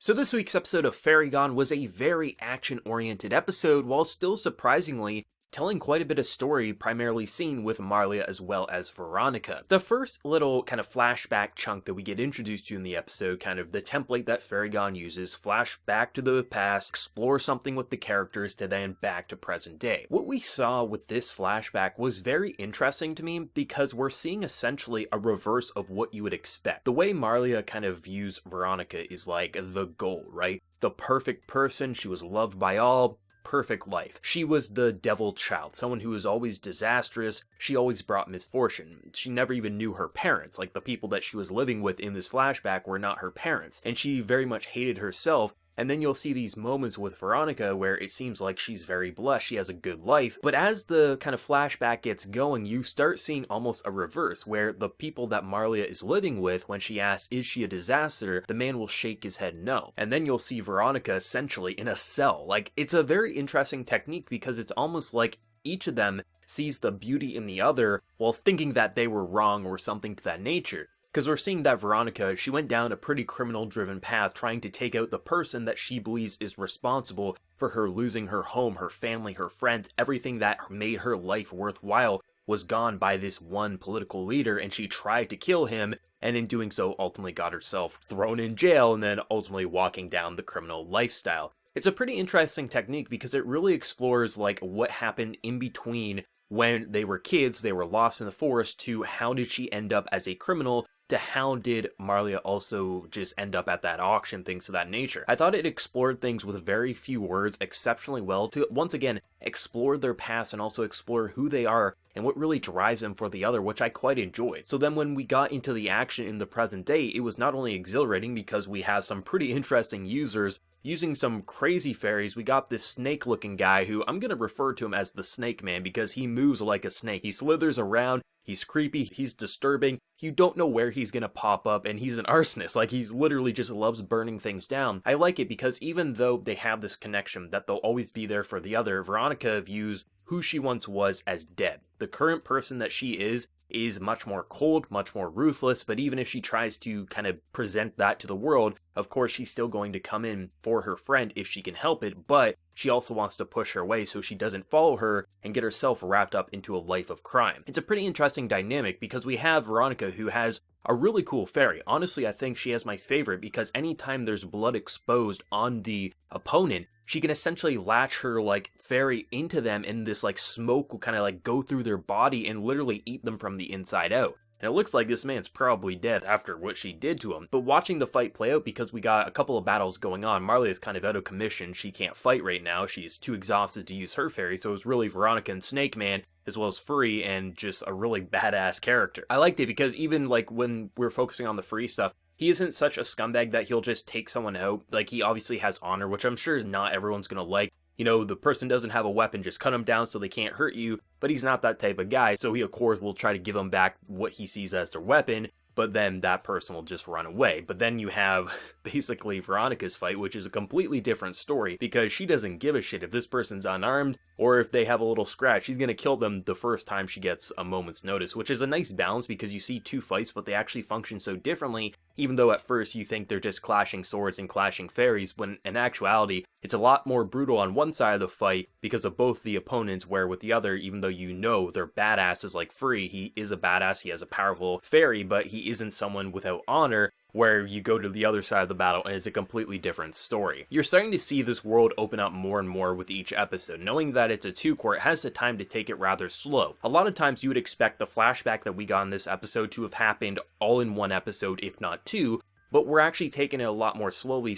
So this week's episode of Fairygon was a very action-oriented episode, while still surprisingly telling quite a bit of story, primarily seen with Marlia as well as Veronica. The first little kind of flashback chunk that we get introduced to in the episode, kind of the template that Fairygon uses, flash back to the past, explore something with the characters, to then back to present day. What we saw with this flashback was very interesting to me because we're seeing essentially a reverse of what you would expect. The way Marlia kind of views Veronica is like the goal, right? The perfect person, she was loved by all, perfect life. She was the devil child, someone who was always disastrous. She always brought misfortune. She never even knew her parents. Like, the people that she was living with in this flashback were not her parents, and she very much hated herself. And then you'll see these moments with Veronica where it seems like she's very blessed, she has a good life. But as the kind of flashback gets going, you start seeing almost a reverse, where the people that Marlia is living with, when she asks, is she a disaster, the man will shake his head no. And then you'll see Veronica essentially in a cell. Like, it's a very interesting technique because it's almost like each of them sees the beauty in the other while thinking that they were wrong or something to that nature. Because we're seeing that Veronica, she went down a pretty criminal-driven path trying to take out the person that she believes is responsible for her losing her home, her family, her friends. Everything that made her life worthwhile was gone by this one political leader, and she tried to kill him, and in doing so ultimately got herself thrown in jail and then ultimately walking down the criminal lifestyle. It's a pretty interesting technique because it really explores like what happened in between when they were kids, they were lost in the forest, to how did she end up as a criminal, to how did Marlia also just end up at that auction, things of that nature. I thought it explored things with very few words exceptionally well to, once again, explore their past and also explore who they are and what really drives them for the other, which I quite enjoyed. So then when we got into the action in the present day, it was not only exhilarating because we have some pretty interesting users using some crazy fairies. We got this snake-looking guy who I'm gonna refer to him as the Snake Man because he moves like a snake. He slithers around, he's creepy, he's disturbing, you don't know where he's gonna pop up, and he's an arsonist. Like, he's literally just loves burning things down. I like it because even though they have this connection that they'll always be there for the other, Veronica views who she once was as dead. The current person that she is much more cold, much more ruthless, but even if she tries to kind of present that to the world, of course she's still going to come in for her friend if she can help it, but she also wants to push her away so she doesn't follow her and get herself wrapped up into a life of crime. It's a pretty interesting dynamic because we have Veronica, who has a really cool fairy. Honestly, I think she has my favorite because anytime there's blood exposed on the opponent, she can essentially latch her like fairy into them, and this like smoke will kind of like go through their body and literally eat them from the inside out. And it looks like this man's probably dead after what she did to him. But watching the fight play out, because we got a couple of battles going on, Marlia is kind of out of commission. She can't fight right now. She's too exhausted to use her fairy, so it was really Veronica and Snake Man, as well as Free, and just a really badass character. I liked it because even like when we're focusing on the Free stuff, he isn't such a scumbag that he'll just take someone out. Like, he obviously has honor, which I'm sure not everyone's gonna like. You know, the person doesn't have a weapon, just cut him down so they can't hurt you, but he's not that type of guy, so he of course will try to give them back what he sees as their weapon, but then that person will just run away. But then you have basically Veronica's fight, which is a completely different story, because she doesn't give a shit if this person's unarmed or if they have a little scratch. She's gonna kill them the first time she gets a moment's notice, which is a nice balance because you see two fights, but they actually function so differently, even though at first you think they're just clashing swords and clashing fairies, when in actuality, it's a lot more brutal on one side of the fight because of both the opponents, where with the other, even though you know they're badasses like Free, he is a badass, he has a powerful fairy, but he isn't someone without honor, where you go to the other side of the battle and it's a completely different story. You're starting to see this world open up more and more with each episode. Knowing that it's a two-court, it has the time to take it rather slow. A lot of times you would expect the flashback that we got in this episode to have happened all in one episode, if not two, but we're actually taking it a lot more slowly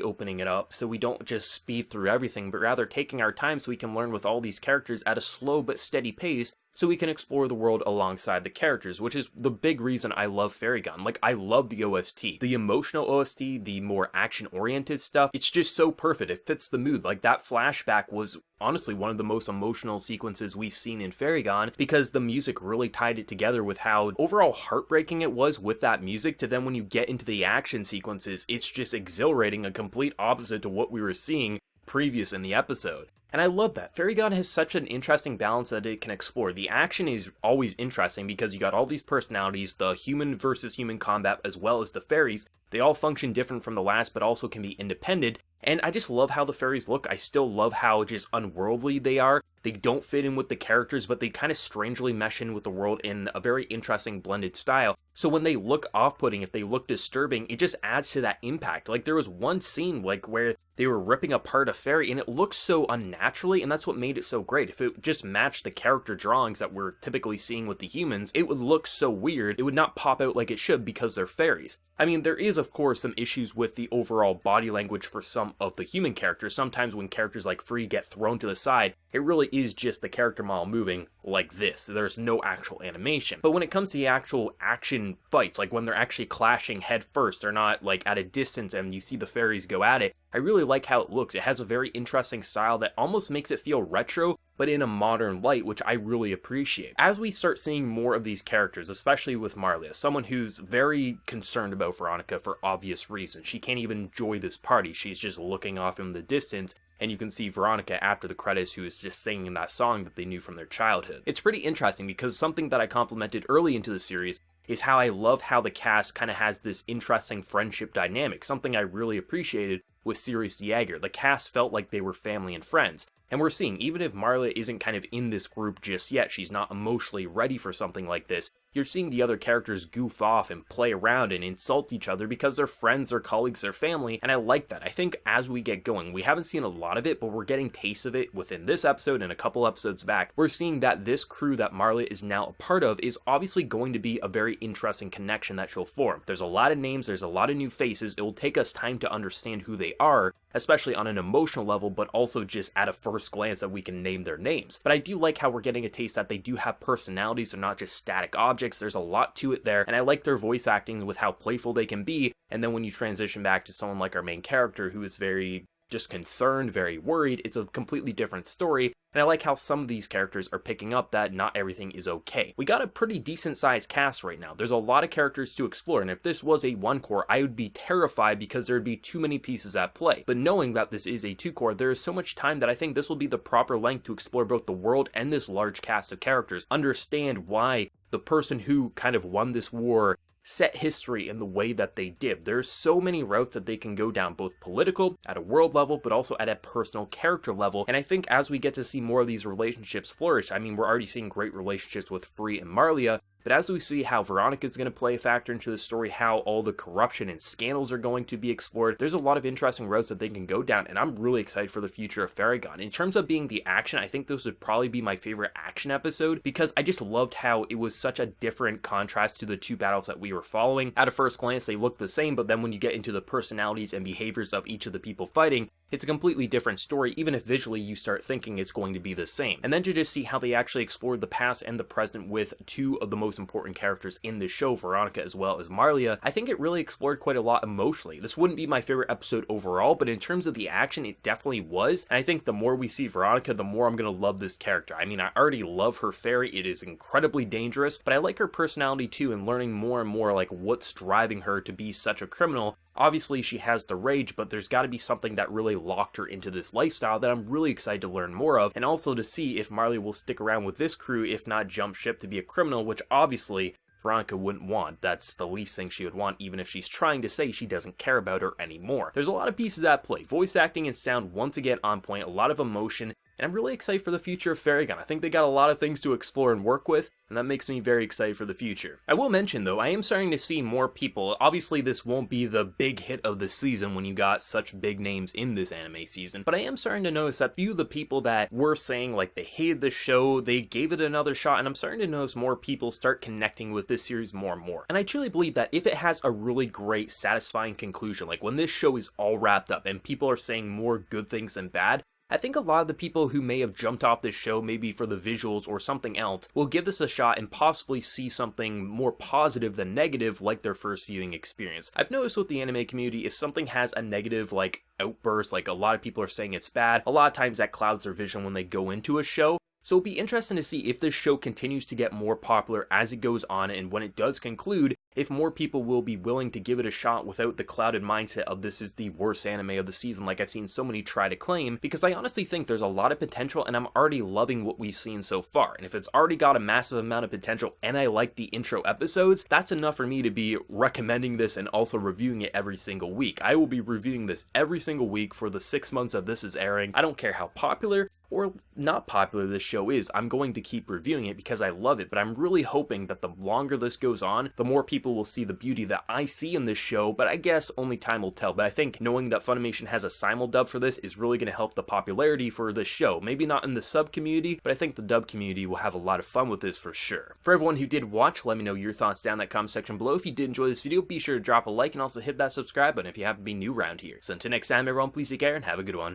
opening it up so we don't just speed through everything, but rather taking our time so we can learn with all these characters at a slow but steady pace, so we can explore the world alongside the characters, which is the big reason I love Fairygon. Like, I love the OST. The emotional OST, the more action-oriented stuff, it's just so perfect. It fits the mood. Like, that flashback was honestly one of the most emotional sequences we've seen in Fairygon, because the music really tied it together with how overall heartbreaking it was with that music, to then when you get into the action sequences, it's just exhilarating, a complete opposite to what we were seeing previous in the episode. And I love that. Fairygon has such an interesting balance that it can explore. The action is always interesting because you got all these personalities, the human versus human combat as well as the fairies, They all function different from the last, but also can be independent. And I just love how the fairies look. I still love how just unworldly they are. They don't fit in with the characters, but they kind of strangely mesh in with the world in a very interesting blended style. So when they look off-putting, if they look disturbing, it just adds to that impact. Like there was one scene like where they were ripping apart a fairy and it looked so unnaturally, and that's what made it so great. If it just matched the character drawings that we're typically seeing with the humans, it would look so weird. It would not pop out like it should because they're fairies. I mean, there is of course some issues with the overall body language for some of the human characters. Sometimes when characters like Free get thrown to the side, it really is just the character model moving like this. There's no actual animation. But when it comes to the actual action fights, like when they're actually clashing head first, they're not like at a distance and you see the fairies go at it, I really like how it looks. It has a very interesting style that almost makes it feel retro, but in a modern light, which I really appreciate. As we start seeing more of these characters, especially with Marlia, someone who's very concerned about Veronica for obvious reasons. She can't even enjoy this party. She's just looking off in the distance, and you can see Veronica after the credits who is just singing that song that they knew from their childhood. It's pretty interesting because something that I complimented early into the series is how I love how the cast kind of has this interesting friendship dynamic, something I really appreciated with Sirius the Jaeger. The cast felt like they were family and friends. And we're seeing, even if Marlia isn't kind of in this group just yet, she's not emotionally ready for something like this, you're seeing the other characters goof off and play around and insult each other because they're friends, they're colleagues, they're family, and I like that. I think as we get going, we haven't seen a lot of it, but we're getting tastes of it within this episode and a couple episodes back. We're seeing that this crew that Marlia is now a part of is obviously going to be a very interesting connection that she'll form. There's a lot of names, there's a lot of new faces, it will take us time to understand who they are, especially on an emotional level, but also just at a first glance that we can name their names. But I do like how we're getting a taste that they do have personalities, they're not just static objects, there's a lot to it there, and I like their voice acting with how playful they can be, and then when you transition back to someone like our main character who is very just concerned, very worried, it's a completely different story, and I like how some of these characters are picking up that not everything is okay. We got a pretty decent sized cast right now. There's a lot of characters to explore, and if this was a 1-core, I would be terrified because there would be too many pieces at play. But knowing that this is a 2-core, there is so much time that I think this will be the proper length to explore both the world and this large cast of characters, understand why the person who kind of won this war set history in the way that they did. There's so many routes that they can go down, both political, at a world level, but also at a personal character level, and I think as we get to see more of these relationships flourish, I mean, we're already seeing great relationships with Free and Marlia, but as we see how Veronica is going to play a factor into the story, how all the corruption and scandals are going to be explored, there's a lot of interesting roads that they can go down, and I'm really excited for the future of Faragon. In terms of being the action, I think this would probably be my favorite action episode, because I just loved how it was such a different contrast to the two battles that we were following. At a first glance, they look the same, but then when you get into the personalities and behaviors of each of the people fighting, it's a completely different story, even if visually you start thinking it's going to be the same. And then to just see how they actually explored the past and the present with two of the most important characters in this show, Veronica as well as Marlia, I think it really explored quite a lot emotionally. This wouldn't be my favorite episode overall, but in terms of the action, it definitely was. And I think the more we see Veronica, the more I'm going to love this character. I mean, I already love her fairy. It is incredibly dangerous, but I like her personality too, and learning more and more like what's driving her to be such a criminal. Obviously, she has the rage, but there's got to be something that really locked her into this lifestyle that I'm really excited to learn more of, and also to see if Marlia will stick around with this crew, if not jump ship to be a criminal, which obviously Veronica wouldn't want. That's the least thing she would want, even if she's trying to say she doesn't care about her anymore. There's a lot of pieces at play. Voice acting and sound once again on point, a lot of emotion, and I'm really excited for the future of Faragon. I think they got a lot of things to explore and work with, and that makes me very excited for the future. I will mention though, I am starting to see more people. Obviously this won't be the big hit of the season when you got such big names in this anime season, but I am starting to notice that few of the people that were saying like they hated the show, they gave it another shot, and I'm starting to notice more people start connecting with this series more and more. And I truly believe that if it has a really great, satisfying conclusion, like when this show is all wrapped up and people are saying more good things than bad, I think a lot of the people who may have jumped off this show maybe for the visuals or something else will give this a shot and possibly see something more positive than negative like their first viewing experience. I've noticed with the anime community, if something has a negative like outburst, like a lot of people are saying it's bad, a lot of times that clouds their vision when they go into a show. So it'll be interesting to see if this show continues to get more popular as it goes on, and when it does conclude, if more people will be willing to give it a shot without the clouded mindset of this is the worst anime of the season like I've seen so many try to claim, because I honestly think there's a lot of potential and I'm already loving what we've seen so far. And if it's already got a massive amount of potential and I like the intro episodes, that's enough for me to be recommending this and also reviewing it every single week. I will be reviewing this every single week for the 6 months that this is airing. I don't care how popular or not popular this show is, I'm going to keep reviewing it because I love it, but I'm really hoping that the longer this goes on, the more people will see the beauty that I see in this show, but I guess only time will tell. But I think knowing that Funimation has a simuldub for this is really going to help the popularity for this show. Maybe not in the sub community, but I think the dub community will have a lot of fun with this for sure. For everyone who did watch, let me know your thoughts down in that comment section below. If you did enjoy this video, be sure to drop a like and also hit that subscribe button if you happen to be new around here. So until next time everyone, please take care and have a good one.